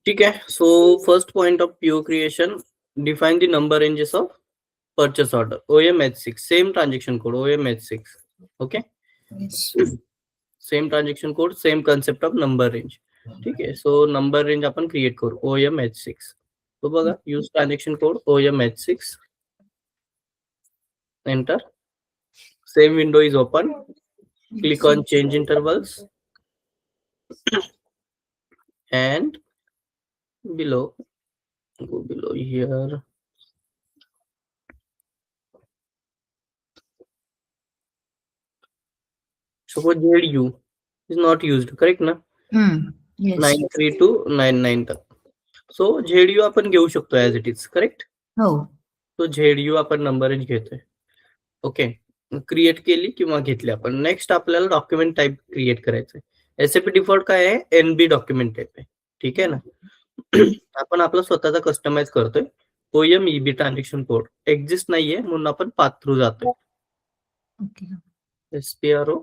ठीक आहे. So first point of PO creation, define the number ranges of purchase order. OMH6, same transaction code, OMH6. Okay. Yes. Same transaction code, same concept of number range. ठीक आहे. So number range आपण create करू, OMH6. तो बघा, use transaction code OMH6. Enter. Same window is open. Click on change intervals and below, go below here. Suppose ZU is not used, correct ना? Yes. 93 to 99 तक. So ZU आपण घेऊ शकतो as it is, correct? हो. तो ZU आपण number range घेतोय. Okay, create केली किंवा घेतली आपण. नेक्स्ट आपल्याला डॉक्युमेंट टाईप क्रिएट करायचंय. एसएपी डिफॉल्ट काय आहे? एनबी डॉक्युमेंट टाईप आहे. ठीक आहे ना? आपण आपला स्वतःचा कस्टमाइज करतोय. OM EB transaction code exist नाहीये म्हणून आपण पाथ थ्रू जातोय. Okay. SPRO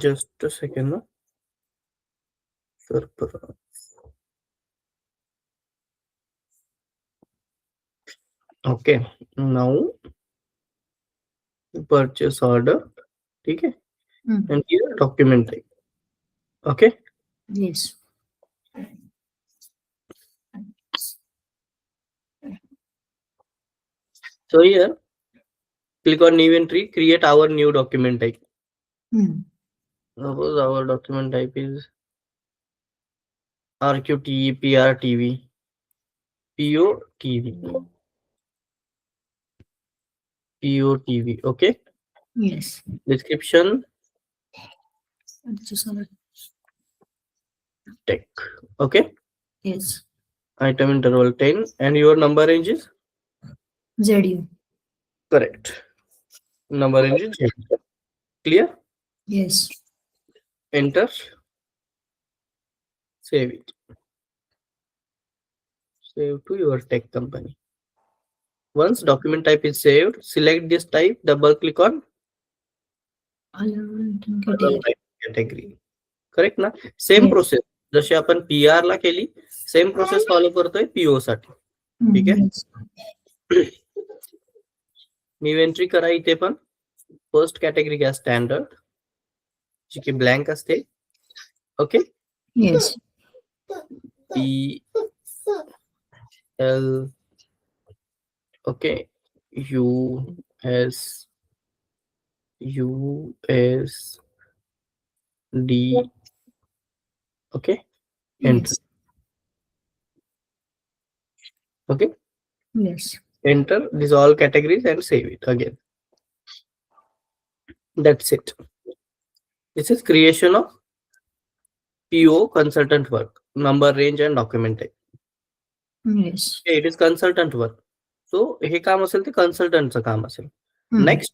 just a second ना. Okay, now purchase order. ठीक है, and here document type. Okay. Yes. So here click on new entry, create our new document type. Suppose our document type is RQTE, PRTV, POTV, POTV. Okay. Yes. Description tech. Okay. Yes. Item interval 10 and your number range is ZU. correct. Number range is ZU. Clear? Yes. Enter. Save it. Save to your tech company. Once document type is saved, select this type, double click on other type category. Correct ना? Same Yes. process. जशी आपण PR ला केली, same process follow करतोय PO साठी. ठीक आहे. New entry करा. इथे पण फर्स्ट कॅटेगरी घ्या स्टँडर्ड, जी की ब्लँक असते. Okay. Yes. PL okay, US USD. Okay. Enter. Yes. Okay. Yes. Enter these all categories and save it again. That's it. This is creation of PO consultant work, number range and document type. Yes. It is consultant work. So हे काम असेल ते कन्सल्टंटचं काम असेल. Next,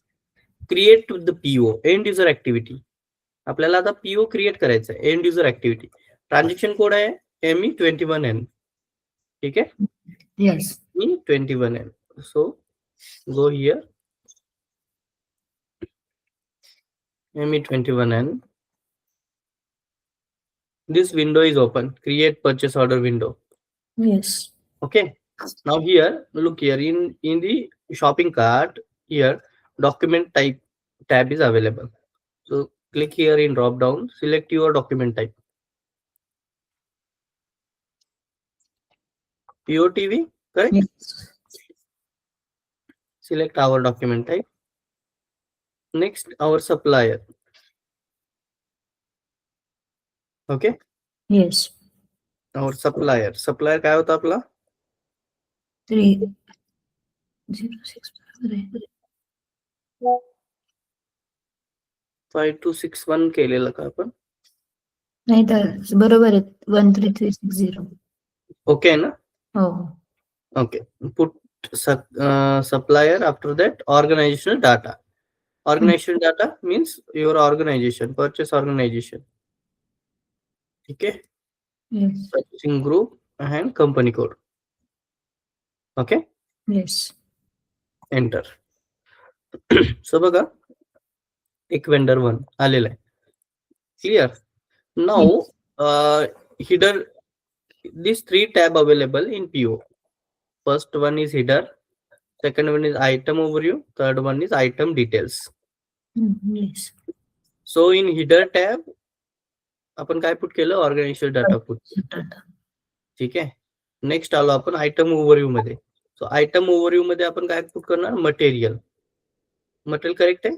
create the PO, end user activity. आपल्याला आता PO create करायचं आहे, end user activity. Transaction code आहे ME21N. ठीक आहे. Yes. ME21N. So go here, ME21N. This window is open, create purchase order window. Yes. Okay. Now here, look here, in the shopping cart, here document type tab is available. So click here in drop down, select your document type. POTV, correct? Yes. Select our document type. Next, our supplier. Okay. Yes. Our supplier. Supplier काय होता आपला? 3. 06 बरोबर आहे. 5261 केलेलं का आपण? नाही तर बरोबर आहे 13360. ओके आहे ना? हो. Okay. Put supplier, after that organizational data. Organizational data means your organization, purchase organization. Okay. Yes. Purchasing group and company code. Okay. Yes. Enter. So बघा, एक vendor 1 आलेला आहे. Clear. Now header, these 3 tab available in PO. First one is header, second one is item overview, third one is item details. Yes. So in header tab आपण काय put केलं, organisation data put. ठीक आहे. Next आलो आपण item overview मध्ये. So item overview मध्ये आपण काय पुट करणार, मटेरियल. मटेरियल करेक्ट आहे.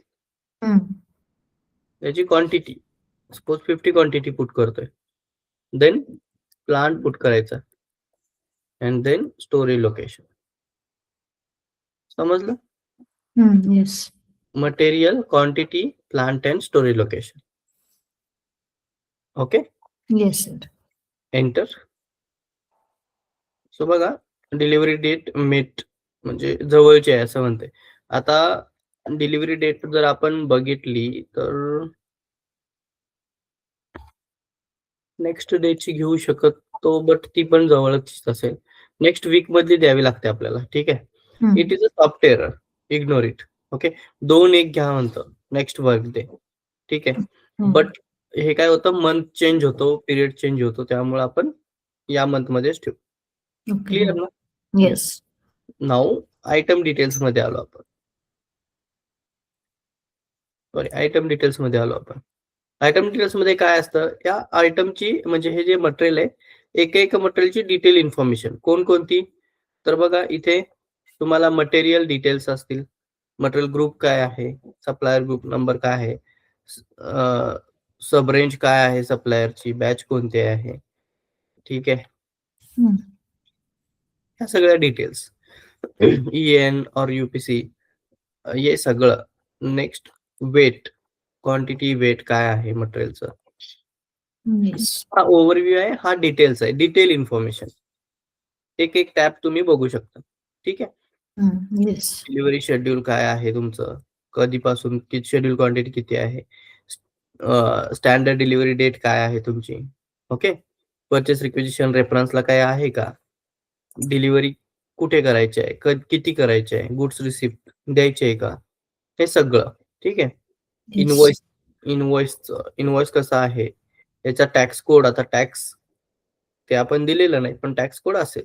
त्याची क्वांटिटी सपोज 50 क्वांटिटी पुट करतोय. देन प्लांट पुट करायचा अँड देन स्टोरेज लोकेशन. समजलं? Yes. Material, quantity, plant and storage location. Okay. Yes sir. Enter. So बघा, डिलिव्हरी डेट मेट म्हणजे जवळची आहे असं म्हणते. आता डिलिव्हरी डेट जर आपण बघितली तर नेक्स्ट डेटची घेऊ शकतो, बट ती पण जवळच असेल. नेक्स्ट वीक मधली द्यावी लागते आपल्याला. ठीक आहे. It is a soft error, ignore it. Okay. 2-1 घ्या म्हणतो नेक्स्ट वर्क डे. ठीक आहे. बट हे काय होतं, मंथ चेंज होतो, पिरियड चेंज होतो, त्यामुळे आपण या मंथ मध्येच ठेवू. क्लिअर ना? येस. नाऊ आयटम डिटेल्स मध्ये आलो आपण. सॉरी, आयटम डिटेल्स मध्ये आलो आपण. आयटम डिटेल्स मध्ये काय असतं, या आयटमची म्हणजे हे जे मटेरियल आहे, एक मटेरियलची डिटेल इन्फॉर्मेशन कोणकोणती. तर बघा, इथे तुम्हाला मटेरियल डिटेल्स असतील. मटेरियल ग्रुप काय आहे, सप्लायर ग्रुप नंबर काय आहे, सब रेंज काय आहे सप्लायरची, बॅच कोणते आहे. ठीक आहे. ह्या सगळ्या डिटेल्स, EN और UPC हे सगळं. नेक्स्ट वेट, क्वांटिटी, वेट काय आहे मटेरियलचं. हा ओव्हरव्ह्यू आहे, हा डिटेल्स आहे, डिटेल इन्फॉर्मेशन. एक टॅब तुम्ही बघू शकता. ठीक आहे. डिलिव्हरी शेड्यूल काय आहे तुमचं, कधीपासून किती शेड्यूल, क्वांटिटी किती आहे, स्टँडर्ड डिलिव्हरी डेट काय आहे तुमची. ओके. परचेस रिक्विजिशन रेफरन्सला काय आहे का, डिलिव्हरी कुठे करायची आहे, किती करायची आहे, गुड्स रिसिप्ट द्यायचे आहे का, हे सगळं. ठीक आहे. इनवॉइस कसा आहे, याचा टॅक्स कोड. आता टॅक्स ते आपण दिलेलं नाही, पण टॅक्स कोड असेल.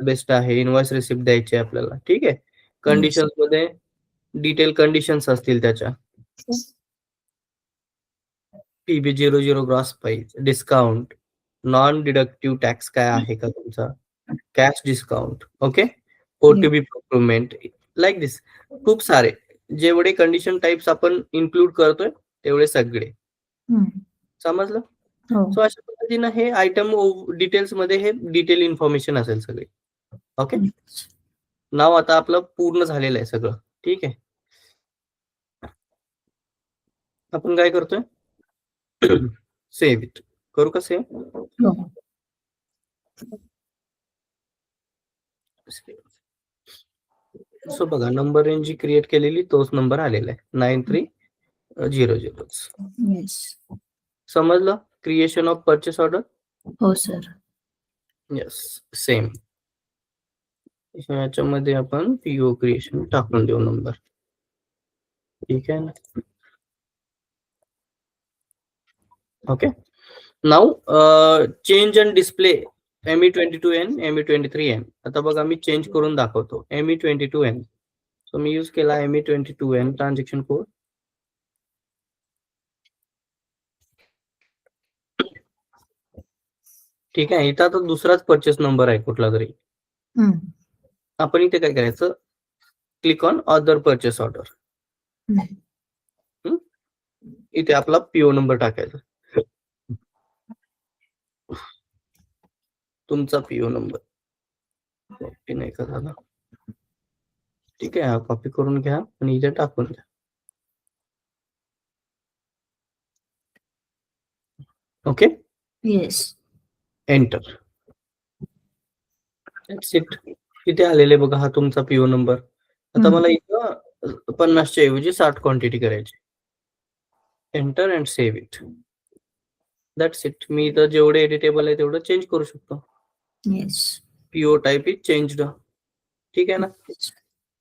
बेस्ट आहे. इनवॉइस रिसिप्ट द्यायची आहे आपल्याला. ठीक आहे. कंडिशन्स मध्ये डिटेल कंडिशन्स असतील त्याच्या. PB00 gross price, discount, non deductive tax काय आहे का तुमचा, cash discount. Okay. OTB procurement, like this. खूप सारे जेवढे कंडिशन टाइप्स आपण इन्क्लूड करतोय तेवढे सगळे. समजलं? सो अशा पद्धतीनं हे आयटम डिटेल्स मध्ये हे डिटेल इन्फॉर्मेशन असेल सगळे. ओके. नाव आता आपलं पूर्ण झालेलं आहे सगळं. ठीक आहे. आपण काय करतोय, सेव्ह इट करू का सेव्ह. सो बघा, नंबर रेंज जी क्रिएट केलेली तोच नंबर आलेला आहे 9300. समजलं क्रिएशन ऑफ परचेस ऑर्डर. हो सर. Yes, same. याच्यामध्ये आपण PO क्रिएशन टाकून देऊ नंबर. ठीक आहे ना. Okay. Now change and display ME22N, ME23N. आता बघा, मी चेंज करून दाखवतो. ME22N. सो मी यूज केला ME22N ट्रान्झॅक्शन कोड. ठीक आहे. इथं आता दुसराच परचेस नंबर आहे कुठला तरी. आपण इथे काय करायचं, click on other purchase order. इथे आपला PO नंबर टाकायचा, तुमचा PO नंबर. नाही का झाला, ठीक आहे, हा कॉपी करून घ्या आणि इथे टाकून द्या. Okay, yes. एंटर. इट. इथे आलेले बघा, हा तुमचा पीओ नंबर. आता मला इथं 50च्या ऐवजी 60 क्वांटिटी करायची. Enter and save it. That's it. मी इथं जेवढे एडिटेबल आहे तेवढं चेंज करू शकतो. Yes. PO type is changed. ठीक आहे ना.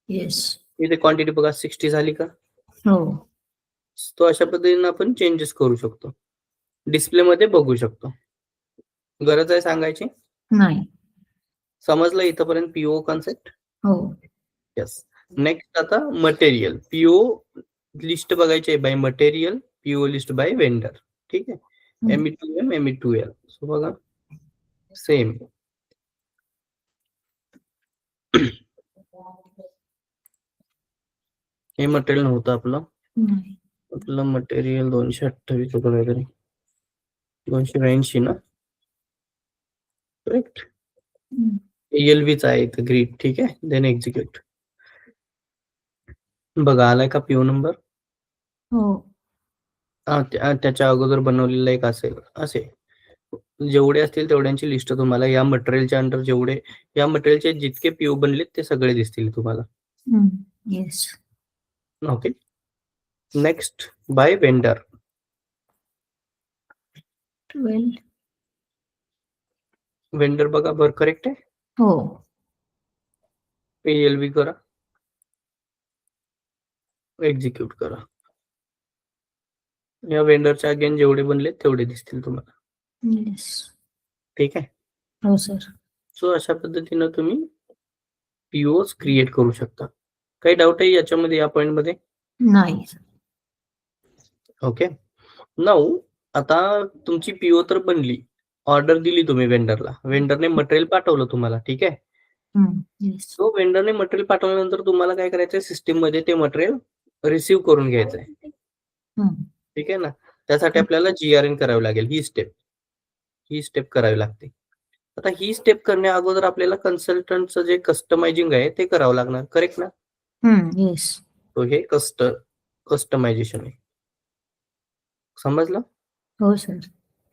येस. इथे क्वांटिटी बघा 60 झाली का. हो. तो अशा पद्धतीने आपण चेंजेस करू शकतो. डिस्प्ले मध्ये बघू शकतो. गरज आहे सांगायची? नाही. समजलं इथपर्यंत पीओ कॉन्सेप्ट? हो. येस. नेक्स्ट आता मटेरियल. पीओ लिस्ट बघायची आहे by material, PO list by vendor. ठीक आहे. ME2M, ME2L. सो बघा सेम. हे मटेरियल नव्हतं आपलं. नाही. आपलं मटेरियल 228 होतं काहीतरी. 282 ना. करेक्ट. ALVचा आहे इथं ग्रीड. ठीक आहे. Then execute. बघा आलाय का पीओ नंबर? हो. त्याच्या अगोदर बनवलेला एक असेल. असे जेवढे असतील तेवढ्यांची लिस्ट तुम्हाला या मटेरियलच्या अंडर जेवढे या मटेरियलचे जितके पीओ बनलेत ते सगळे दिसतील तुम्हाला. Yes. Okay. Next by vendor. 12. Vendor बघा बरं करेक्ट आहे. हो. ALV करा, एक्झिक्यूट करा. या वेंडरच्या अगेन जेवढे बनले तेवढे दिसतील तुम्हाला. येस. ठीक आहे. हो सर. सो अशा पद्धतीनं तुम्ही पीओज क्रिएट करू शकता. काही डाऊट आहे याच्यामध्ये, या पॉइंट मध्ये? नाही. ओके. नाऊ आता तुमची पीओ तर बनली, ऑर्डर दिली तुम्ही वेंडरला, वेंडरने मटेरियल पाठवलं तुम्हाला. ठीक आहे. येस. सो वेंडरने मटेरियल पाठवल्यानंतर तुम्हाला काय करायचंय, सिस्टीम मध्ये ते मटेरियल रिसीव्ह करून घ्यायचंय. ठीक आहे ना. त्यासाठी आपल्याला GRN करावी लागेल. ही स्टेप करावी लागते. आता ही स्टेप करण्या अगोदर आपल्याला कन्सल्टंटचं जे कस्टमायझिंग आहे ते करावं लागणार. करेक्ट ना. येस. तो हे कस्टमायझेशन आहे. समजलं? हो सर.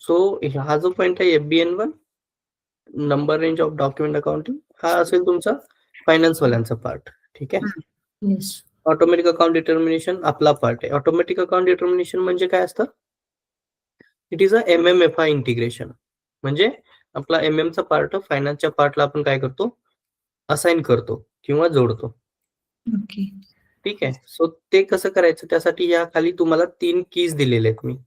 सो हा जो पॉइंट आहे FBN1 number range of document accounting, हा असेल तुमचा फायनान्स वाल्यांचा पार्ट. ठीक आहे. येस. ऑटोमॅटिक अकाउंट डिटर्मिनेशन आपला पार्ट आहे. ऑटोमॅटिक अकाउंट डिटर्मिनेशन म्हणजे काय असतं? It is a MMFI integration. म्हणजे आपला चा पार्ट फायनान्सच्या पार्टला आपण काय करतो, असाइन करतो किंवा जोडतो. ओके. ठीक आहे. सो ते कसं करायचं, त्यासाठी या खाली तुम्हाला 3 कीज दिलेले आहेत मी.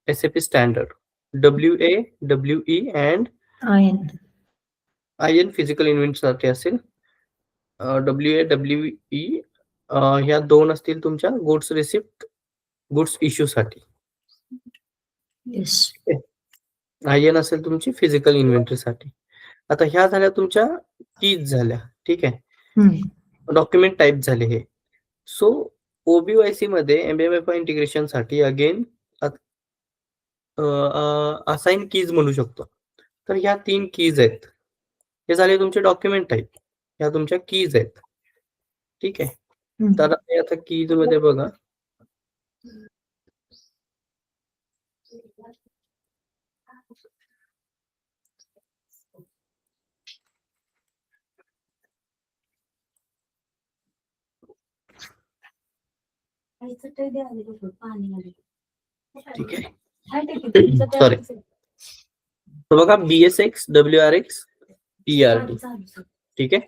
SAP standard WA, WE and IN physical invent साठी असेल. WA, WE ह्या 2 असतील तुमच्या गुड्स रिसिप्ट, गुड्स इश्यू साठी. येस. IN असेल तुमची फिजिकल इन्व्हेंटरी साठी. आता ह्या झाल्या तुमच्या कीज झाल्या. ठीक आहे. डॉक्युमेंट टाइप झाले हे. सो OBYC मध्ये MMFI इंटिग्रेशन साठी अगेन असाइन कीज म्हणू शकतो. तर ह्या 3 कीज आहेत. हे झाले तुमचे डॉक्युमेंट टाइप. ह्या तुमच्या कीज आहेत. ठीक आहे. तर आता कीज मध्ये बघा, ठीक आहे. सॉरी. तर बघा BSX, WRX, PRT. ठीक आहे.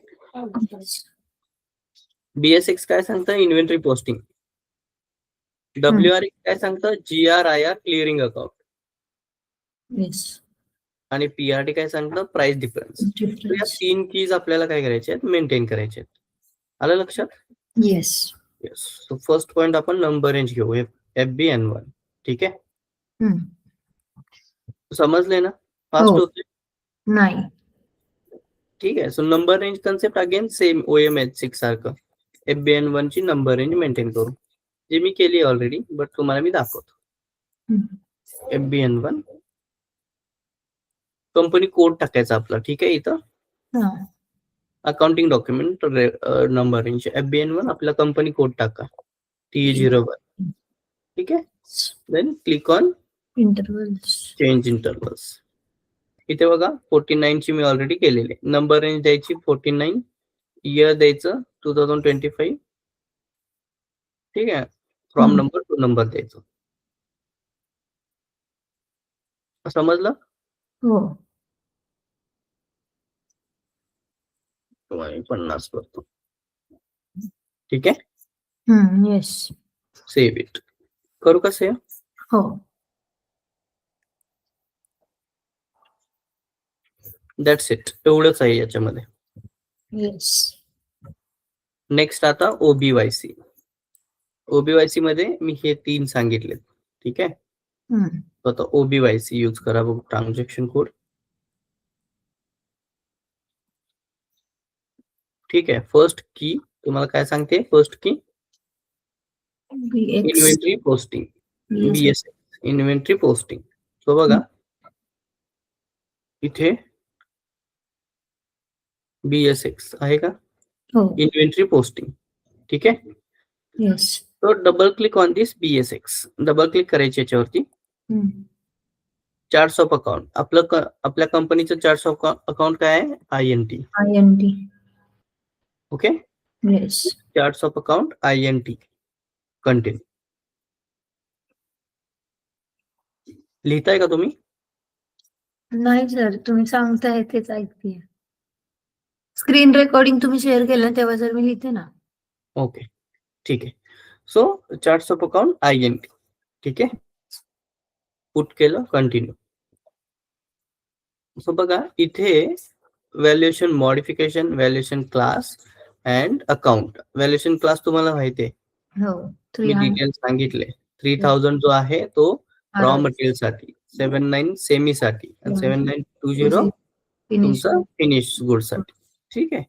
BSX काय सांगतं, इन्व्हेंटरी पोस्टिंग. WRX काय सांगतं, GRIR क्लिअरिंग अकाउंट. येस. आणि PRT काय सांगतं, प्राइस डिफरन्स. तर या 3 कीज आपल्याला काय करायचे आहेत, मेंटेन करायचे आहेत. आलं लक्षात? Yes. Yes. So first point आपण नंबर रेंज घेऊ, FBN1. ठीक आहे. समजले ना? फास्ट होते? नाही. ठीक आहे. So number range concept again same OMH6 सारखं FBN1 ची नंबर रेंज मेंटेन करू, जे मी केली ऑलरेडी, बट तुम्हाला मी दाखवतो. FBN1 कंपनी कोड टाकायचा आपला. ठीक आहे. इथं accounting document number range FBN1 आपला कंपनी कोड टाका TE01. ठीक आहे. Then click on intervals. Change intervals. इथे बघा 49 ची मी ऑलरेडी केलेली. नंबर रेंज द्यायची 49, इयर द्यायचं 2025. ठीक आहे. फ्रॉम नंबर टू नंबर द्यायचं. समजलं? हो. 50 करतो. ठीक आहे. येस. Save it. करू का सेव्ह? हो. That's it. एवढंच आहे याच्यामध्ये. येस. नेक्स्ट आता OBYC. OBYC मध्ये मी हे 3 सांगितले. ठीक आहे. आता OBYC यूज करा बघ ट्रान्झॅक्शन कोड. ठीक आहे. फर्स्ट की तुम्हाला काय सांगते? फर्स्ट की inventory posting. BSX inventory posting. So बघा इथे BSX आहे का? Inventory posting. ठीक आहे. येस. तो double click on this BSX. Double click करायची याच्यावरती. Charts of account. आपल्या कंपनीचं चार्ट्स ऑफ अकाउंट काय आहे? INT. Okay. Yes. Charts of account INT. Continue. लिहिताय का तुम्ही? नाही सर, तुम्ही सांगताय तेच ऐकते. स्क्रीन रेकॉर्डिंग तुम्ही शेअर केलं तेव्हा जर मी लिहिते ना. ओके. ठीक आहे. So charts of account INT. ठीक आहे. पुट केलं, कंटिन्यू. सो बघा इथे valuation modification, valuation class and account. Valuation class तुम्हाला माहिती आहे. हो. मी डिटेल सांगितले. 3000 जो आहे तो रॉ मटेरियल साठी, 79 सेमी साठी आणि 7920 तुमचा फिनिश गुड साठी. ठीक आहे.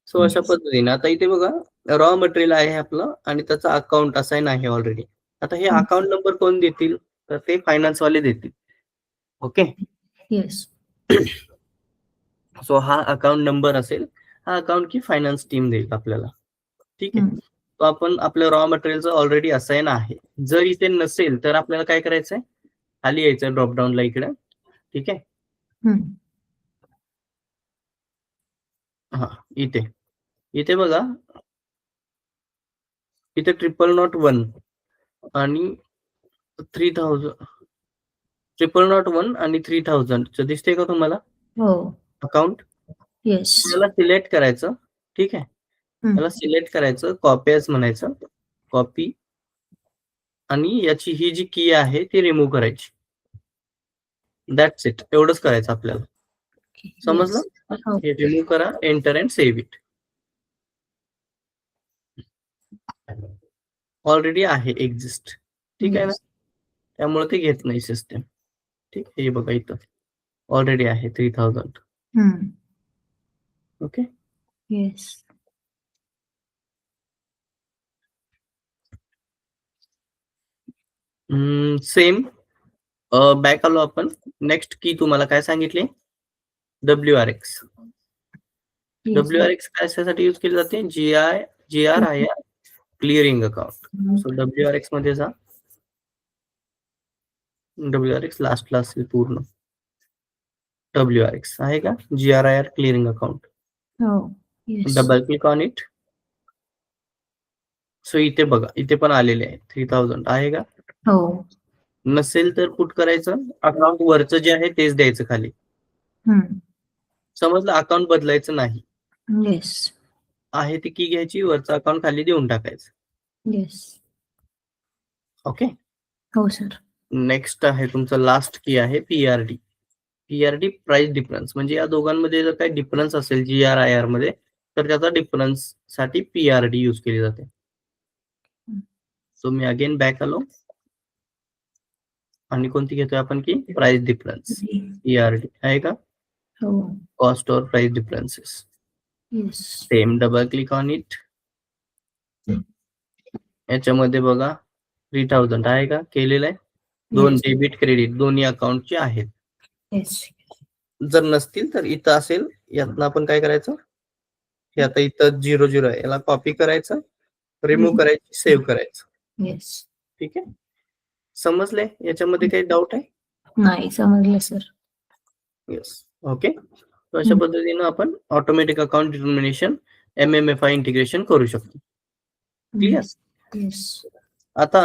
सो अशा पद्धतीने आता इथे बघा रॉ मटेरियल आहे आपलं आणि त्याचा अकाउंट असाइन आहे ऑलरेडी. आता हे अकाउंट नंबर कोण देतील? तर ते फायनान्स वाले देतील. ओके. येस. सो हा अकाउंट नंबर असेल. हा अकाउंट की फायनान्स टीम देईल आपल्याला. ठीक आहे. तो आपण आपल्या रॉ मटेरियलचं ऑलरेडी असाइन आहे. जर इथे नसेल तर आपल्याला काय करायचंय? खाली यायचं ड्रॉपडाऊनला इकडे. ठीक आहे. हा इथे बघा इथे 0001 आणि 3000 0001 आणि 3000 दिसते का तुम्हाला? हो. अकाउंट. येस. त्याला सिलेक्ट करायचं. ठीक आहे. त्याला सिलेक्ट करायचं, कॉपी एज म्हणायचं, कॉपी आणि याची ही जी की आहे ती रिमूव्ह करायची. That's it. एवढंच करायचं आपल्याला. समजलं? हे रिमूव्ह करा, enter and save it. Already आहे एक्झिस्ट. ठीक आहे ना. त्यामुळे ते घेत नाही सिस्टम. ठीक आहे. हे बघा इथं ऑलरेडी आहे 3000. ओके. येस. सेम बॅक आलो आपण. नेक्स्ट की तुम्हाला काय सांगितले? WRX. WRX कशासाठी यूज केली जाते? GRIR clearing account. So WRX मध्ये जा. WRX लास्टला असेल पूर्ण. WRX आहे का? GRIR clearing account. Double click on it. So इथे बघा इथे पण आलेले आहे 3000 आहे का? हो. नसेल तर पुट करायचं. अकाउंट वरचं जे आहे तेच द्यायचं खाली. समजलं? अकाउंट बदलायचं नाही. येस. आहे ती की घ्यायची, वरचं अकाउंट खाली देऊन टाकायचं. येस. ओके. हो सर. नेक्स्ट आहे तुमचं लास्ट की आहे PRD. PRD price difference. म्हणजे या दोघांमध्ये जर काही डिफरन्स असेल GRIR मध्ये तर त्याचा डिफरन्स साठी PRD यूज केली जाते. सो मी अगेन बॅक आलो आणि कोणती घेतोय आपण की प्राइस डिफरन्स. PRD आहे का? हो. कॉस्ट और price differences. Same. Double click on it. याच्यामध्ये बघा 3000 आहे का? केलेलं आहे. 2 डेबिट क्रेडिट दोन्ही अकाउंटचे आहेत. जर नसतील तर इथं असेल. यातनं आपण काय करायचं? हे आता इथं 00 आहे, याला कॉपी करायचं, रिमूव्ह करायची, सेव्ह करायचं. येस. ठीक आहे, समजले? याच्यामध्ये काही डाऊट आहे? नाही समजलं सर. येस. ओके, अशा पद्धतीनं आपण automatic account determination MMFI integration करू शकतो. क्लिअर? येस. आता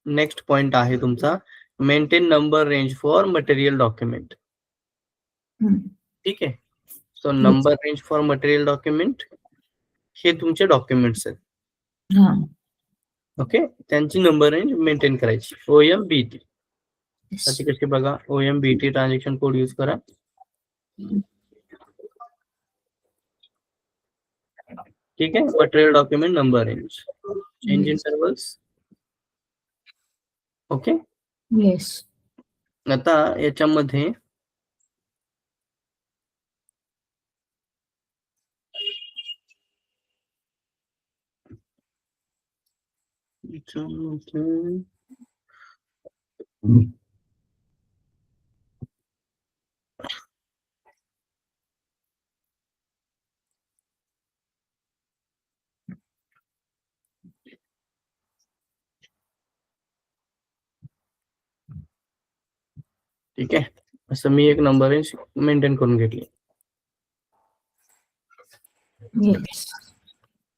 नेक्स्ट पॉइंट आहे तुमचा maintain number range for material document. ठीक आहे, so number range for material document हे तुमचे डॉक्युमेंट्स आहेत. हा. ओके, त्यांची नंबर रेंज मेंटेन करायची. OMBT साठी कशी बघा, OMBT ट्रान्झॅक्शन कोड यूज करा. ठीक आहे, material document number range change intervals. Okay, yes. आता याच्यामध्ये ठीक आहे, असं मी एक नंबर रेंज मेंटेन करून घेतली. येस.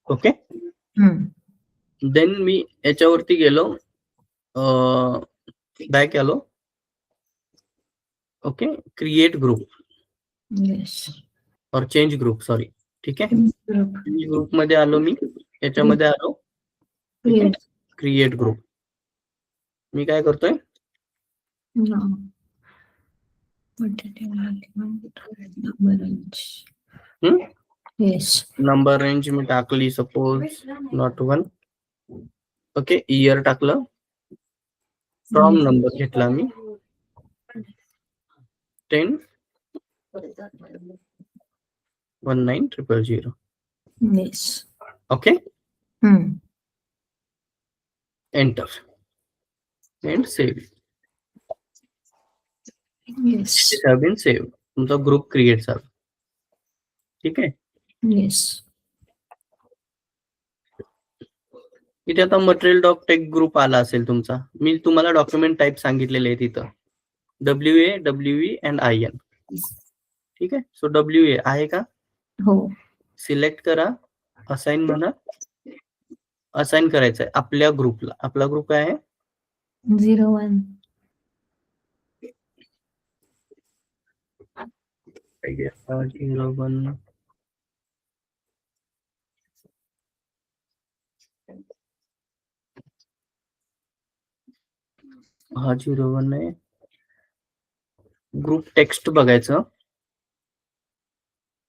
ओके, देन मी याच्यावरती गेलो, बॅक आलो. Okay, create group yes. और चेंज ग्रुप, सॉरी. ठीक आहे, ग्रुप मध्ये आलो मी, याच्यामध्ये आलो. Create group. मी काय करतोय, नंबर रेंज मी टाकली, सपोज नॉट 1. ओके, इयर टाकलं, फ्रॉम नंबर घेतला मी 10 1900. Yes. Okay, enter end save. Yes. Save, तुमचा ग्रुप क्रिएट झाला. ठीक आहे, येस. इथे आता मटेरियल डॉक टेक ग्रुप आला असेल तुमचा. मी तुम्हाला डॉक्युमेंट टाईप सांगितलेले आहे तिथं, WA, WE अँड IN. ठीक आहे, सो WA आहे का? हो. सिलेक्ट करा, असाइन म्हणा, असाइन करायचं आहे आपल्या ग्रुपला. आपला ग्रुप काय आहे? 01. 01. हा 01 आहे. ग्रुप टेक्स्ट बघायचं,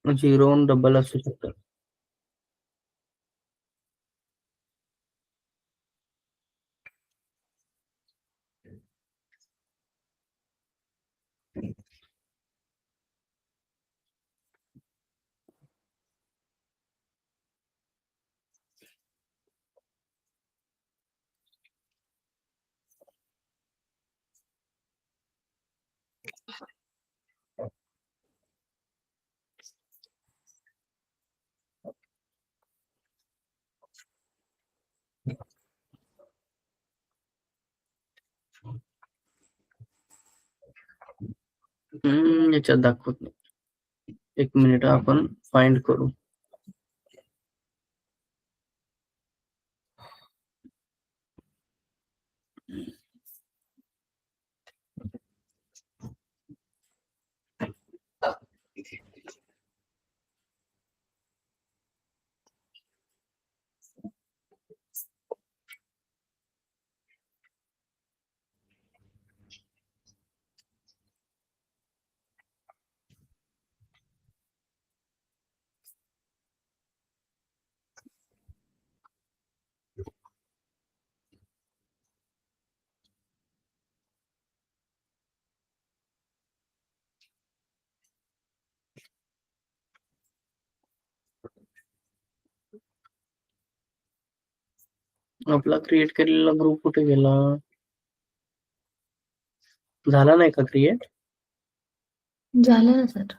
01 डबल असू शकतं. याच्यात दाखवत नाही. एक मिनिट, आपण फाइंड करू. आपला क्रिएट केलेला ग्रुप कुठे गेला? झाला नाही का क्रिएट? झालं ना सर.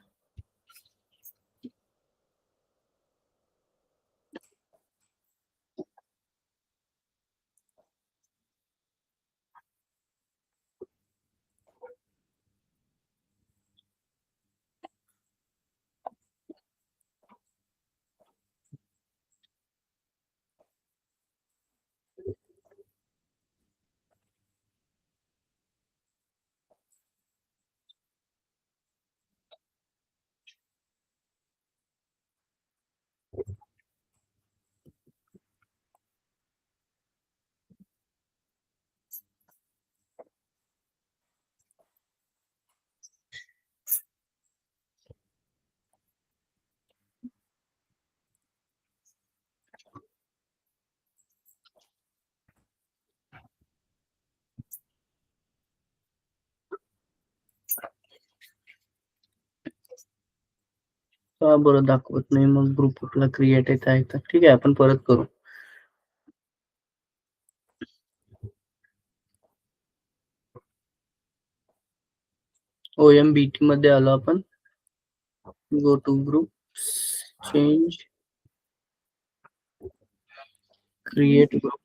का बरं दाखवत नाही मग ग्रुप कुठला क्रिएट येत आहे तर ठीक आहे आपण परत करू. OMBT मध्ये आलो आपण. Go to group, change, create group.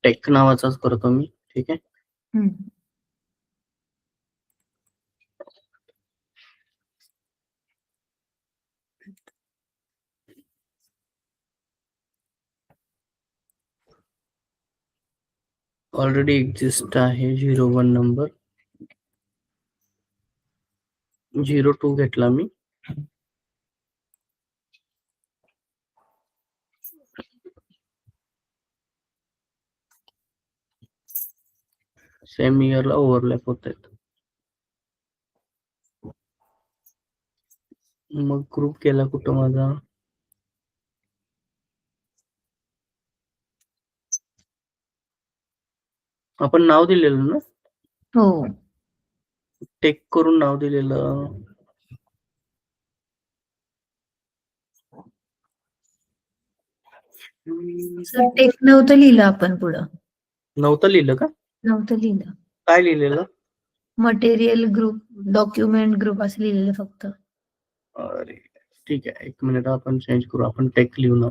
Take नावाचाच करतो मी. ठीक आहे. ऑलरेडी एक्झिस्ट आहे 01 नंबर. 02 घेतला मी. सेम इयरला ओव्हरलॅप होत आहेत. मग ग्रुप केला कुठं माझा? आपण नाव दिलेलं ना? हो. टेक करून नाव दिलेलं. सर टेक नव्हतं लिहिलं आपण पुढं. नव्हतं लिहिलं का? नव्हतं लिहिलं. काय लिहिलेलं? मटेरियल ग्रुप, डॉक्युमेंट ग्रुप असं लिहिलेलं फक्त. अरे ठीक आहे, एक मिनिट आपण चेंज करू. आपण टेक लिहू ना.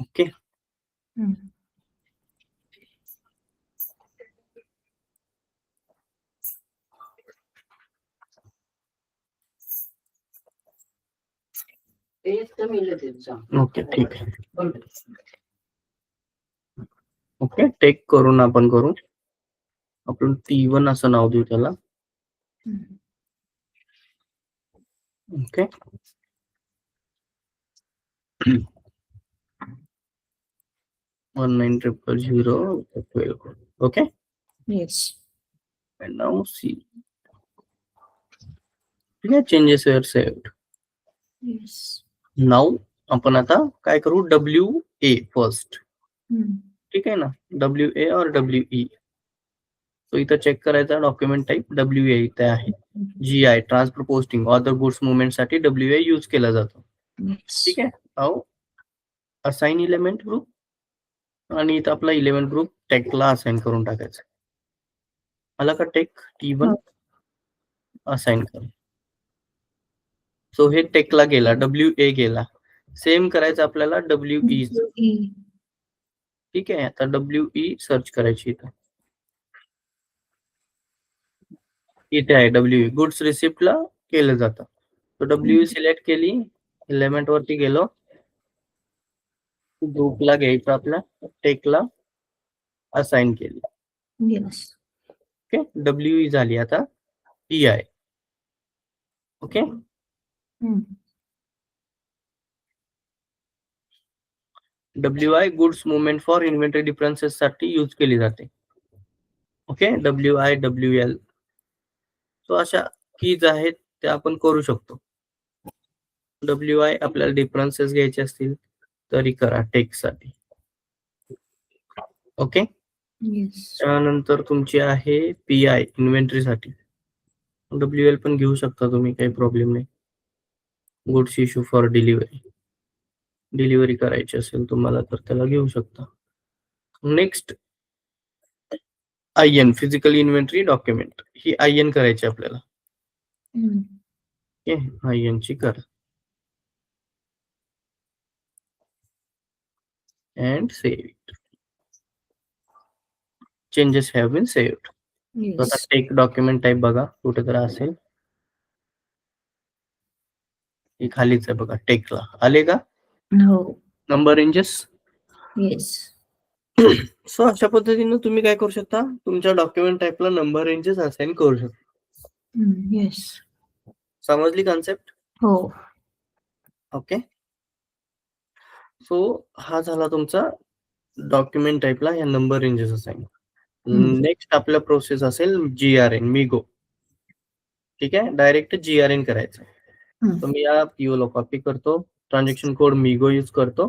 ओके. ओके ठीक आहे. ओके, टेक करून आपण करू. आपण T1 असं नाव देऊ त्याला. Okay. One 9000012. Okay. Yes. And now see. Yeah, changes were saved. Yes. Now आपण आता काय करू? WA first. ठीक आहे ना? WA और WE. तो इथं चेक करायचा डॉक्युमेंट टाइप WA इथे आहे. GI transfer posting other goods movement साठी WA यूज केला जातो. ठीक आहे. नाउ असाइन इलेमेंट ग्रुप आणि इथं आपला इलेमेंट ग्रुप टेकला असाइन करून टाकायचा. आला का टेक T1 असाइन कर. सो हे टेकला गेला, WA गेला. सेम करायचं आपल्याला WE. ठीक आहे. आता WE सर्च करायची इथं. इथे आहे WE गुड्स रिसिप्टला केलं जातं. तो WE सिलेक्ट केली, एलिमेंट वरती गेलो, ग्रुपला घ्यायचं आपल्या, टेकला असाइन केली. Yes. ओके. WE झाली आता EI. Okay. WI goods movement for inventory differences साठी यूज केली जाते. ओके. WI WL. सो अशा कीज आहेत त्या आपण करू शकतो. WI आपल्याला डिफरन्सेस घ्यायचे असतील तरी करा टेक साठी. ओके. त्यानंतर तुमची आहे PI इन्व्हेंटरी साठी. WL पण घेऊ शकता तुम्ही, काही प्रॉब्लेम नाही. गुड्स इश्यू फॉर डिलिव्हरी करायची असेल तुम्हाला तर त्याला घेऊ शकता. Next IN physical inventory document. He IN करायची आपल्याला. ओके. IN ची करा. and save it. Changes have been saved. आता टेक डॉक्युमेंट टाइप बघा कुठेतरी असेल. हे खालीच आहे बघा टेकला. आले का? हो. Number ranges. येस. सो अशा पद्धतीने तुम्ही काय करू शकता? तुमच्या डॉक्युमेंट टाइपला नंबर रेंजेस असाइन करू शकता. येस. समजली कॉन्सेप्ट? हो. ओके. सो हा झाला तुमचा डॉक्युमेंट टाईपला ह्या नंबर रेंजेस असाइन. नेक्स्ट आपला प्रोसेस असेल GRN मिगो. ठीक आहे, डायरेक्ट GRN करायचं. तर मी या PO ला कॉपी करतो, ट्रान्झॅक्शन कोड मिगो यूज करतो.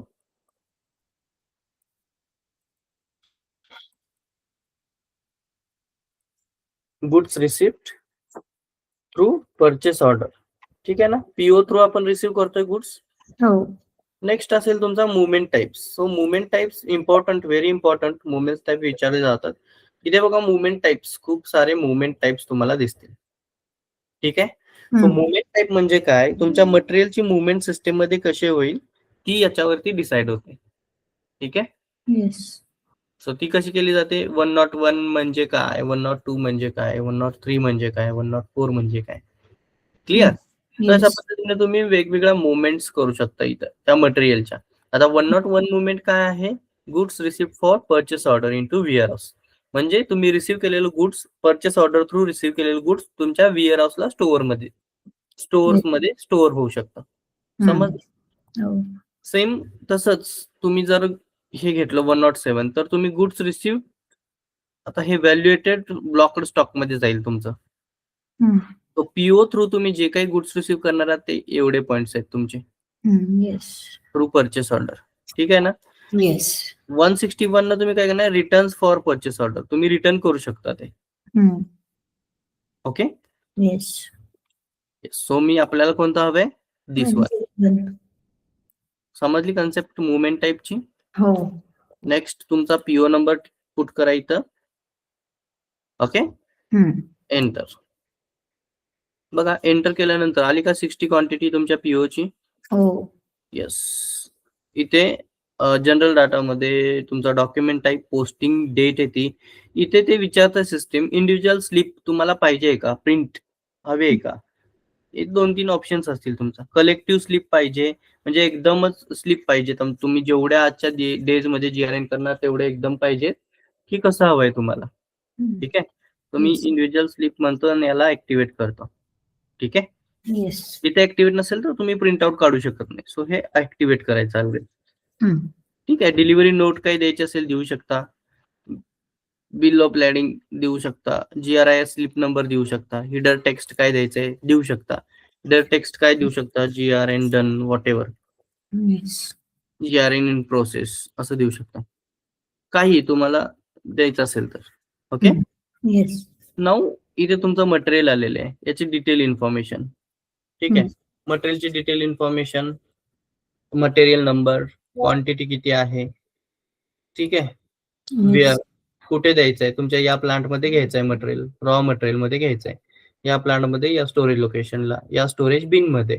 Goods receipt through purchase order. ठीक आहे ना, PO थ्रू आपण रिसिव्ह करतोय गुड्स. हो. नेक्स्ट असेल तुमचा movement types. So movement types important, very important. Movement type विचारले जातात. इथे बघा मुवमेंट टाइप्स, खूप सारे मुवमेंट टाइप्स तुम्हाला दिसतील. ठीक आहे, सो मुवमेंट टाइप म्हणजे काय, तुमच्या मटेरियलची मुवमेंट सिस्टम मध्ये कशी होईल ती याच्यावरती डिसाइड होते. ठीक आहे, येस. सो ती कशी केली जाते, 101 म्हणजे काय, 102 म्हणजे काय, 103 म्हणजे काय, 104 म्हणजे काय. क्लिअर. अशा पद्धतीने तुम्ही वेगवेगळ्या मुवमेंट्स करू शकता इथं त्या मटेरियलच्या. आता 101 मुवमेंट काय आहे, goods receive for purchase order into warehouse. म्हणजे तुम्ही रिसिव्ह केलेलं goods purchase order through receive केलेलं गुड्स तुमच्या वेअर हाऊसला स्टोअर्स मध्ये स्टोअर होऊ शकतं. समज. सेम तसंच तुम्ही जर हे घेतलं 107, तर तुम्ही गुड्स रिसिव्ह, आता हे व्हॅल्युएटेड ब्लॉकड स्टॉक मध्ये जाईल तुमचं. तो PO थ्रू तुम्ही जे काही गुड्स रिसिव्ह करणार आहात ते एवढे पॉइंट्स आहेत तुमचे थ्रू परचेस ऑर्डर. ठीक आहे ना. येस. 161 ला तुम्ही काय करणार, रिटर्न फॉर परचेस ऑर्डर, तुम्ही रिटर्न करू शकता ते. ओके. येस. सो मी आपल्याला कोणता हवंय, दिस वन. समजली कन्सेप्ट मुवमेंट टाइपची. हो. नेक्स्ट तुमचा PO नंबर पुट करा इथं. Okay, enter. बघा एंटर केल्यानंतर आली का 60 क्वांटिटी तुमच्या PO ची. हो. येस. इथे जनरल डाटा मध्ये तुमचा डॉक्युमेंट टाइप, पोस्टिंग डेट येते. इथे ते विचारतं सिस्टीम, इंडिव्हिज्युअल स्लिप तुम्हाला पाहिजे का, प्रिंट हवे आहे का. एक 2-3 ऑप्शन्स असतील तुमचा. कलेक्टिव्ह स्लिप पाहिजे म्हणजे एकदमच स्लिप पाहिजे, तुम्ही जेवढ्या आजच्या डेज मध्ये GRN करणार तेवढे एकदम पाहिजेत, की कसं हवंय तुम्हाला. ठीक आहे, तुम्ही इंडिव्हिज्युअल स्लिप म्हणतो आणि याला ऍक्टिव्हेट करतो. ठीक आहे. इथे ऍक्टिव्हेट नसेल तर तुम्ही प्रिंट आउट काढू शकत नाही. सो हे ऍक्टिव्हेट करायचं आहे. ठीक आहे, डिलिव्हरी नोट काही द्यायची असेल देऊ शकता, बिल ऑफ लॅडिंग देऊ शकता, GRIS स्लिप नंबर देऊ शकता, हिडर टेक्स्ट काय द्यायचंय देऊ शकता, हिडर टेक्स्ट काय देऊ शकता, GRN done what ever, GRN in process असं देऊ शकता, काही तुम्हाला द्यायचं असेल तर. ओके. नाऊ इथे तुमचं मटेरियल आलेलं आहे, याची डिटेल इन्फॉर्मेशन. ठीक आहे, मटेरियलची detail information, material number, quantity किती आहे. ठीक आहे, कुठे द्यायचंय, तुमच्या या प्लांट मध्ये घ्यायचंय मटेरियल, रॉ मटेरियल मध्ये घ्यायचंय, या प्लांट मध्ये, या स्टोरेज लोकेशनला, या स्टोरेज बिन मध्ये.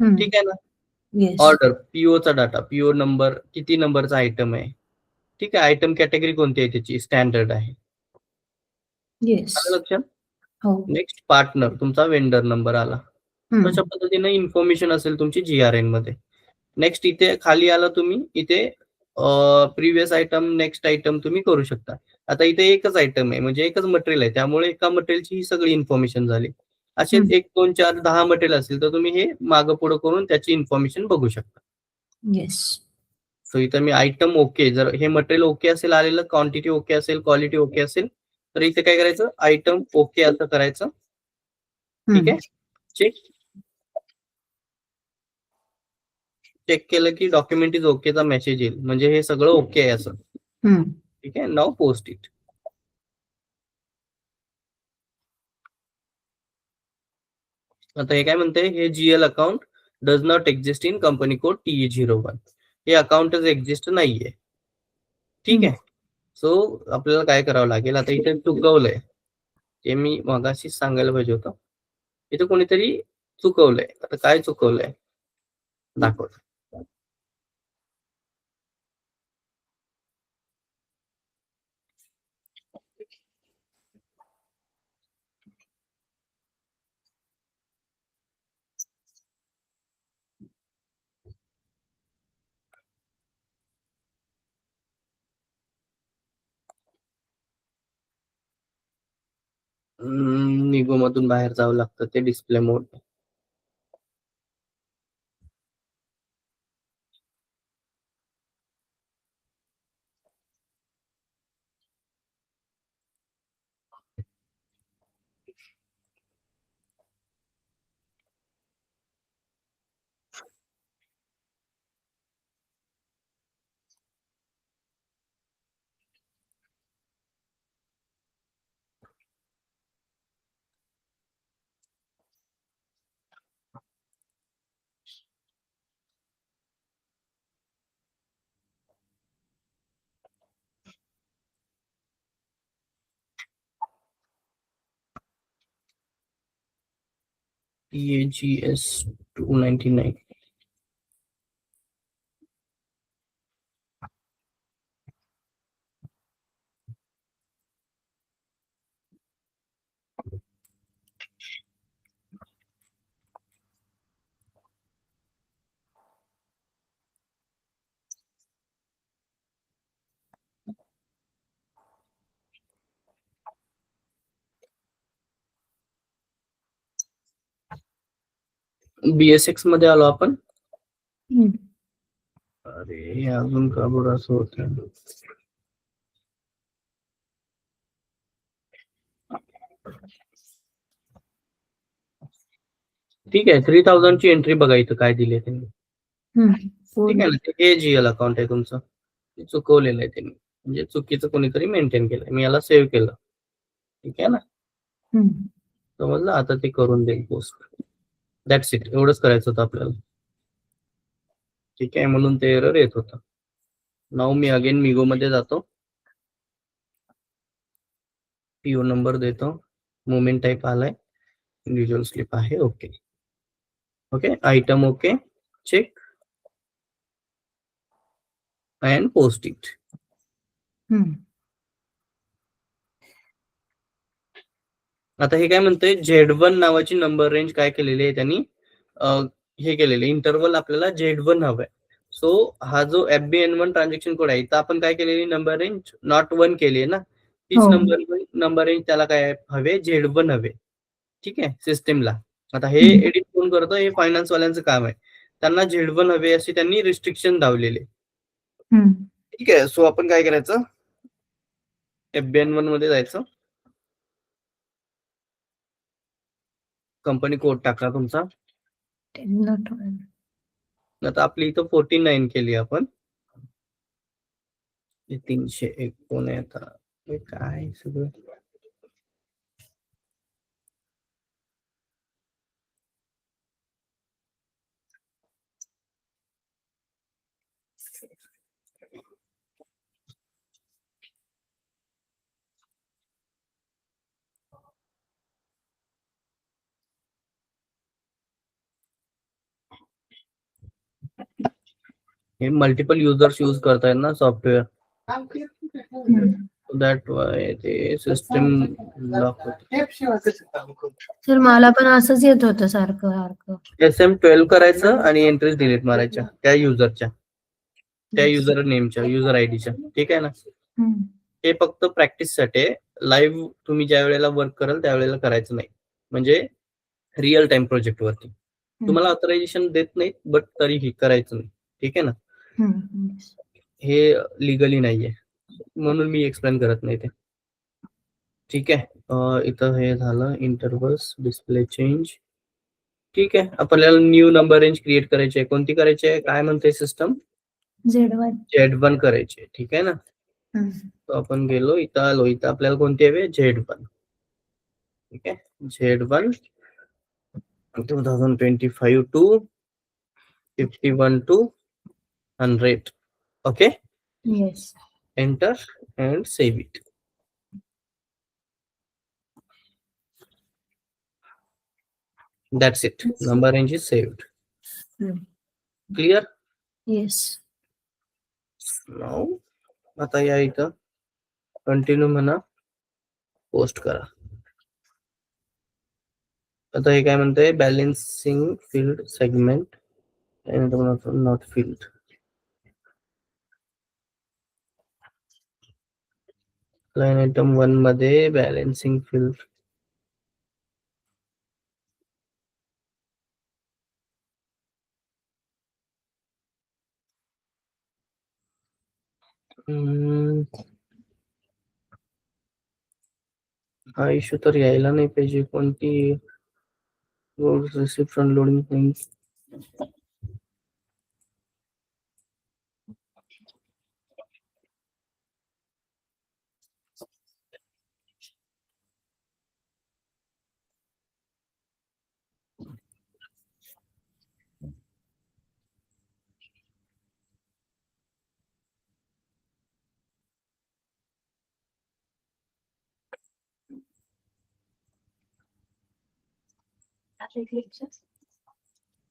ठीक आहे ना. ऑर्डर, PO चा डाटा, PO नंबर, किती नंबरचा आयटम आहे. ठीक आहे, आयटम कॅटेगरी कोणती आहे त्याची, स्टँडर्ड आहे. लक्षात. नेक्स्ट पार्टनर, तुमचा वेंडर नंबर आला. अशा पद्धतीने इन्फॉर्मेशन असेल तुमची GRN मध्ये. नेक्स्ट इथे खाली आला तुम्ही, इथे प्रिव्हियस आयटम, नेक्स्ट आयटम तुम्ही करू शकता. आता इथे एकच आयटम आहे म्हणजे एकच मटेरियल आहे, त्यामुळे एका मटेरियलची ही सगळी इन्फॉर्मेशन झाली. असे 1, 2, 4, 10 मटेरियल असेल तर तुम्ही हे मागं पुढं करून त्याची इन्फॉर्मेशन बघू शकता. सो इथं मी आयटम ओके, जर हे मटेरियल ओके असेल आलेलं, क्वांटिटी ओके असेल, क्वालिटी ओके असेल, तर इथे काय करायचं, आयटम ओके असं करायचं. ठीक आहे, चेक केलं की डॉक्युमेंट इज ओकेचा मेसेज येईल, म्हणजे हे सगळं ओके आहे असं. ठीक आहे, नाव पोस्ट इट. आता हे काय म्हणते, हे GL account does not exist in company code TE01. हे अकाउंटच एक्झिस्ट नाहीये. ठीक आहे, सो आपल्याला काय करावं लागेल, आता इथे चुकवलंय, ते मी मगाशी सांगायला पाहिजे होतं. इथे कोणीतरी चुकवलंय. आता काय चुकवलंय दाखवतो. निगो मधून बाहेर जावं लागतं, ते डिस्प्ले मोड. TAGS 299. BSX मध्ये आलो आपण. हम्म. अरे हे अजून का बरं असं होतं. ठीक आहे, 3000 ची एंट्री बघा इथं काय दिली आहे त्यांनी. ठीक आहे ना, ते GL अकाउंट आहे तुमचं, ते चुकवलेलं आहे त्यांनी, म्हणजे चुकीचं कोणीतरी मेंटेन केलंय. मी याला सेव्ह केलं. ठीक आहे ना, समजलं. आता ते करून देईल पोस्ट. दॅट्स इट, एवढंच करायचं होतं आपल्याला. ठीक आहे, म्हणून ते एरर येत होतं. नाव मी अगेन मिगो मध्ये जातो, PO नंबर देतो, मुवमेंट टाईप आलाय, इंडिव्हिज्युअल स्लिप आहे. Okay okay, item okay, check and post it. आता हे काय म्हणतंय, Z1 नावाची नंबर रेंज काय केलेली आहे त्यांनी, हे केलेले इंटरवल आपल्याला Z1 हवंय. सो हा जो FBN1 ट्रान्झॅक्शन कोड आहे, तर आपण काय केलेली नंबर रेंज नॉट 1 केली आहे ना, तीच नंबर रेंज त्याला काय हवे, Z1 हवे. ठीक आहे, सिस्टीमला. आता हे एडिट कोण करतं, हे फायनान्स वाल्यांचं काम आहे. त्यांना Z1 हवे असे त्यांनी रिस्ट्रिक्शन लावलेले. ठीक आहे, सो आपण काय करायचं, FBN1 मध्ये जायचं, कंपनी कोड टाका तुमचा. आता आपली इथं 49 केली आपण, 301 कोण आहे आता, हे काय सगळं. हे मल्टिपल युजर्स यूज करतायत ना सॉफ्टवेअर, दॅट वाय ते सिस्टम लॉक होते. सर मला पण असंच येत होतं सारखं सारखं. SM12 करायचं आणि एंट्रीज डिलीट मारायच्या त्या युजरच्या, त्या युजर नेमच्या, युजर आयडीच्या. ठीक आहे ना, हे फक्त प्रॅक्टिस साठी, लाईव्ह तुम्ही ज्या वेळेला वर्क कराल त्यावेळेला करायचं नाही, म्हणजे रिअल टाइम प्रोजेक्ट वरती तुम्हाला ऑथरायझेशन देत नाहीत, बट तरीही करायचं नाही. ठीक आहे ना, हे लिगली नाहीये, म्हणून मी एक्सप्लेन करत नाही ते. ठीक आहे, इथं हे झालं इंटरव्हल्स, डिस्प्ले चेंज. ठीक आहे, आपल्याला न्यू नंबर रेंज क्रिएट करायची आहे. कोणती करायची आहे, काय म्हणते सिस्टम, Z1 करायची आहे. ठीक आहे ना, तो आपण गेलो, इथं आलो, इथं आपल्याला कोणती हवी, Z1. ठीक आहे, Z1 2025 to 51 to 100. Okay, yes. enter and save it. That's it, number range is saved. Clear? Yes. Now आता या इथं कंटिन्यू म्हणा, पोस्ट करा. आता हे काय म्हणतंय, balancing field segment not field. Line item 1 मध्ये बॅलेन्सिंग फील्ड हा इश्यू तर यायला नाही पाहिजे. कोणती रिसिप्शन लोडिंग नाही.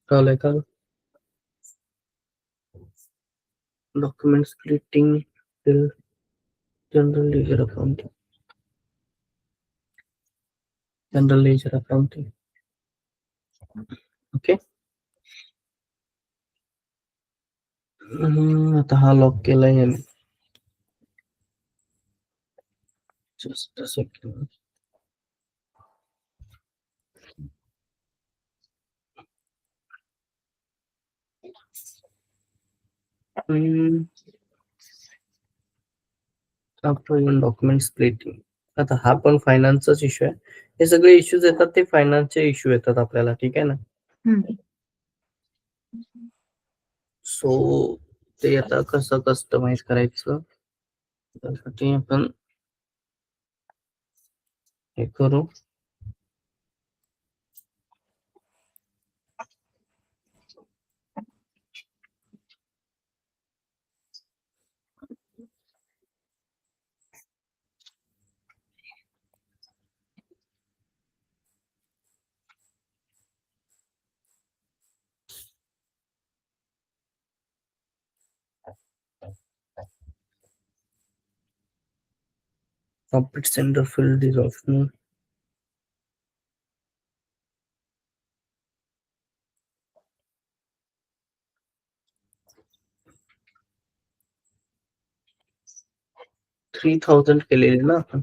कळलंय का? Document splitting, general ledger accounting, general ledger accounting. Okay. आता हा लॉक केलाय याने. Just a second. Document splitting. आता हा पण फायनान्सचाच इश्यू आहे. हे सगळे इश्यूज येतात ते फायनान्सचे इश्यू येतात आपल्याला, ठीक आहे ना. सो ते आता कसं कस्टमाइज करायचं त्यासाठी आपण हे करू. Profit center field is optional. $3,000 केलेले ना आपण.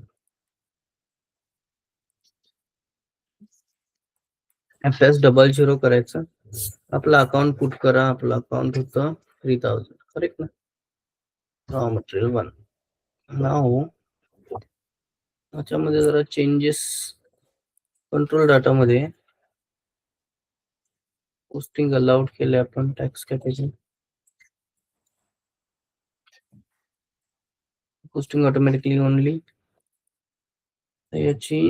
FS00 करायचं. आपलं अकाउंट पुट करा. आपलं अकाउंट होतं 3000, करेक्ट ना. Raw material 1. नाव याच्यामध्ये जरा चेंजेस कंट्रोल डाटा मध्ये पोस्टिंग अलाउड केले आपण. Tax category posting automatically only. याची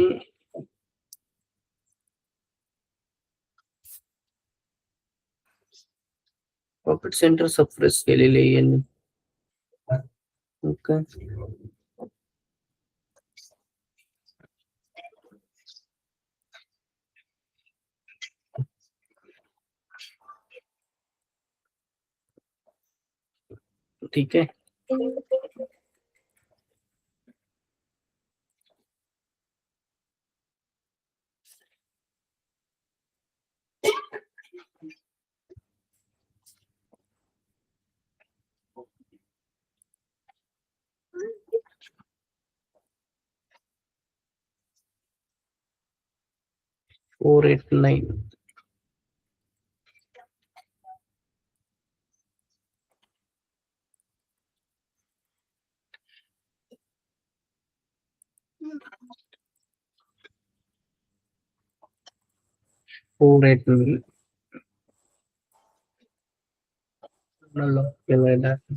प्रॉफिट सेंटर सप्रेस केलेले आहे यांनी. ओके. ठीक आहे. $489. लॉक केलाय डाटा.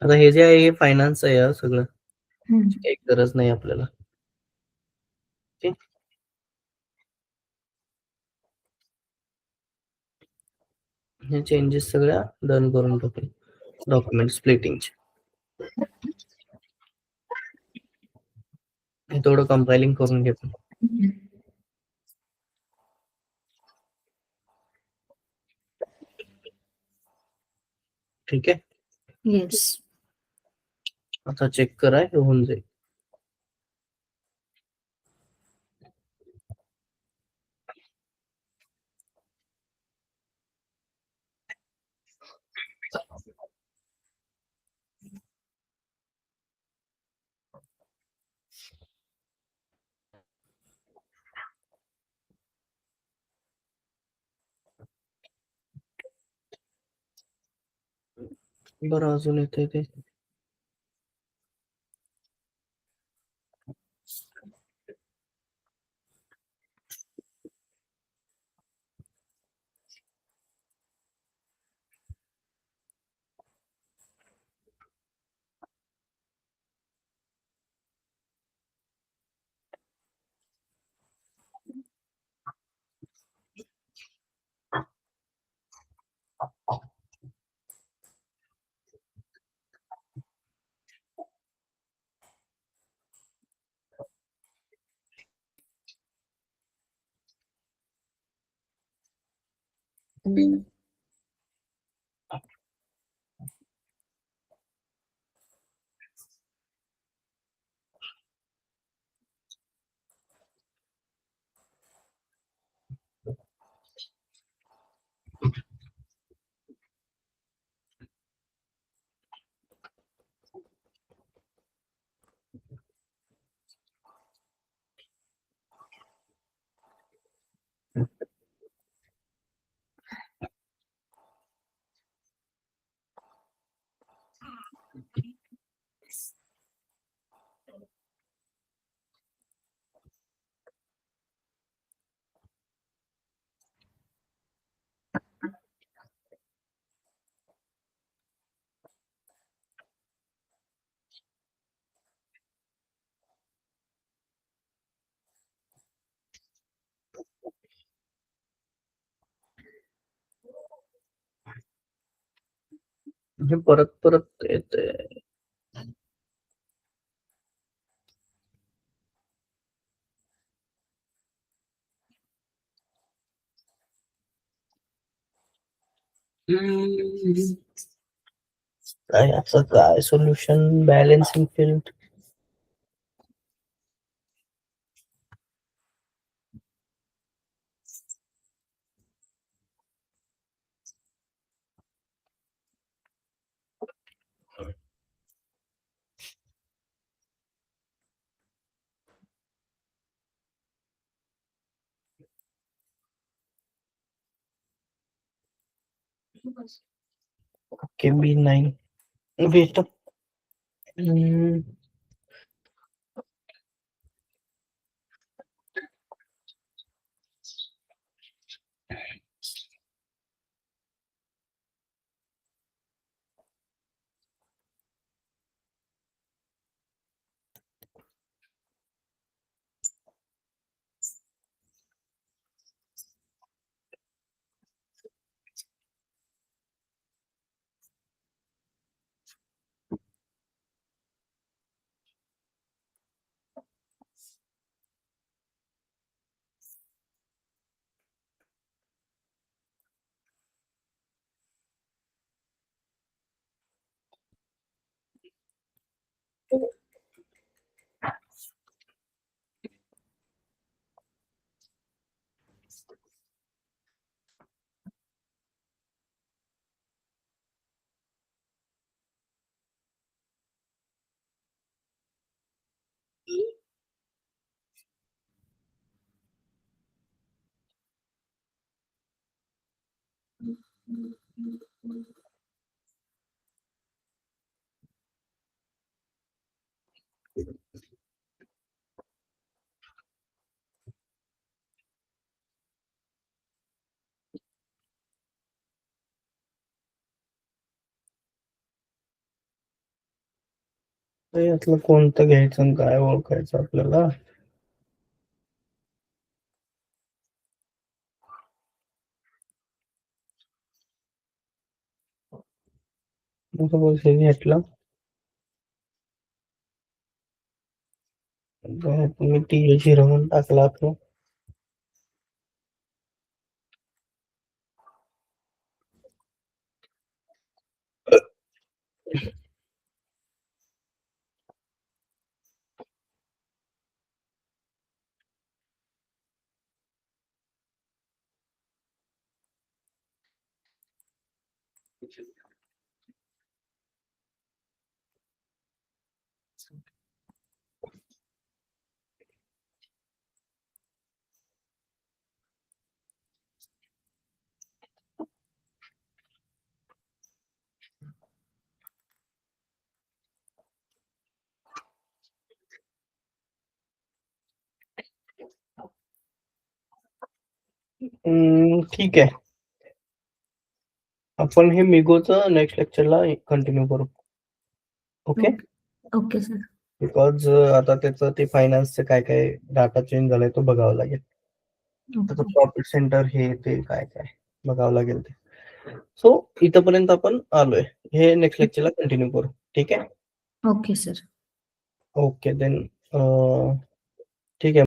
आता हे जे आहे हे फायनान्स आहे हा सगळं. काही गरज नाही आपल्याला. ठीक. हे चेंजेस सगळ्या डन करून टाकू डॉक्युमेंट स्प्लिटिंगचे. हे थोडं कंपाइलिंग करून घेतो. ठीक आहे. येस. आता चेक करा हे होऊन जाईल. बरं अजून येते ते हे परत परत येते. काय असं काय solution balancing field. Okay B9 wait. यातलं कोणतं घ्यायचं आणि काय ओळखायचं आपल्याला. सपोज हे घेतलं, तुम्ही T0 म्हणून टाकला तो. ठीक आहे, आपण हे मिगोचं नेक्स्ट लेक्चरला कंटिन्यू करू. ओके. Okay sir. बिकॉज आता त्याचं ते फायनान्सचं काय काय डाटा चेंज झालाय तो बघावा लागेल. त्याचं प्रॉफिट सेंटर हे ते काय काय बघावं लागेल ते. सो इथपर्यंत आपण आलोय, हे नेक्स्ट लेक्चरला कंटिन्यू करू. ठीक आहे. Okay sir. ओके देन ठीक आहे.